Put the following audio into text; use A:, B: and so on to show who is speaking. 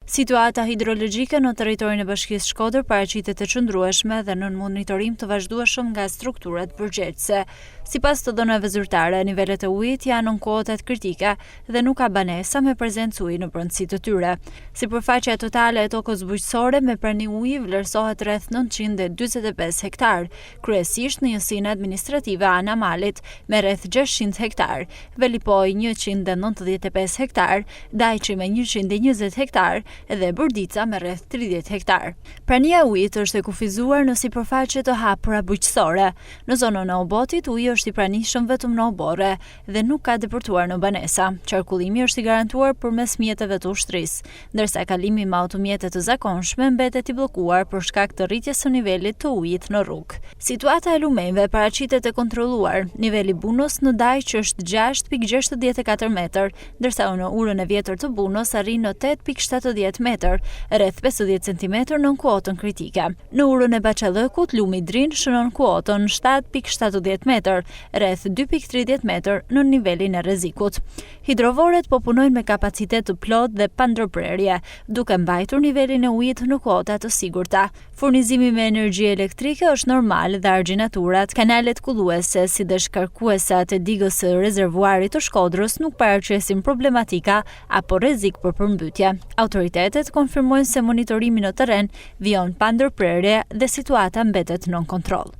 A: Situata hidrologjike në territorin e Bashkisë Shkodër paraqitet e çndrueshme dhe nën monitorim të vazhdueshëm nga strukturat përgjegjëse. Sipas të dhënave zyrtare, nivelet e ujit janë në kotat kritike dhe nuk ka banesa me prezencë uji në brendësitë të tyre. Sipërfaqja totale e tokës bujqësore me prani uji vlerësohet rreth 945 hektar, kryesisht në njësinë administrative Ana Malit me rreth 600 hektar, Velipoj 195 hektar, Dajçi me 120 hektar dhe Bërdica me rreth 30 hektar. Prania e ujit është e kufizuar në sipërfaqe të hapura bujqësore. Në zonën e Obotit uji është i pranishëm vetëm në obore dhe nuk ka depërtuar në banesa. Qarkullimi është i garantuar përmes mjeteve të ushtrisë, ndërsa kalimi me automjete të zakonshme mbetet i bllokuar për shkak të rritjes së nivelit të ujit në rrugë. Situata e lumenjve paraqitet e kontrolluar. Niveli Bunos në Dajç është 6.64 metër, ndërsa në urën e vjetër të Bunos arrin në 8.70 metër, rreth 50 cm në kuotën kritike. Në urën e Baçallëkut, lumi Drin shënon kuotën 7.70 metër, rreth 2.30 metër në nivelin e rrezikut. Hidrovoret po punojnë me kapacitet të plot dhe pa ndërprerje, duke mbajtur nivelin e ujit në kuota të sigurta. Furnizimi me energji elektrike është normal dhe argjinaturat, kanalet kulluese si dhe shkarkuesat e digës së rezervuarit të Shkodrës nuk paraqesin problematika apo rrezik për përmbytje. Autoritetet konfirmojnë se monitorimi në terren vijon pa ndërprerje dhe situata mbetet nën kontroll.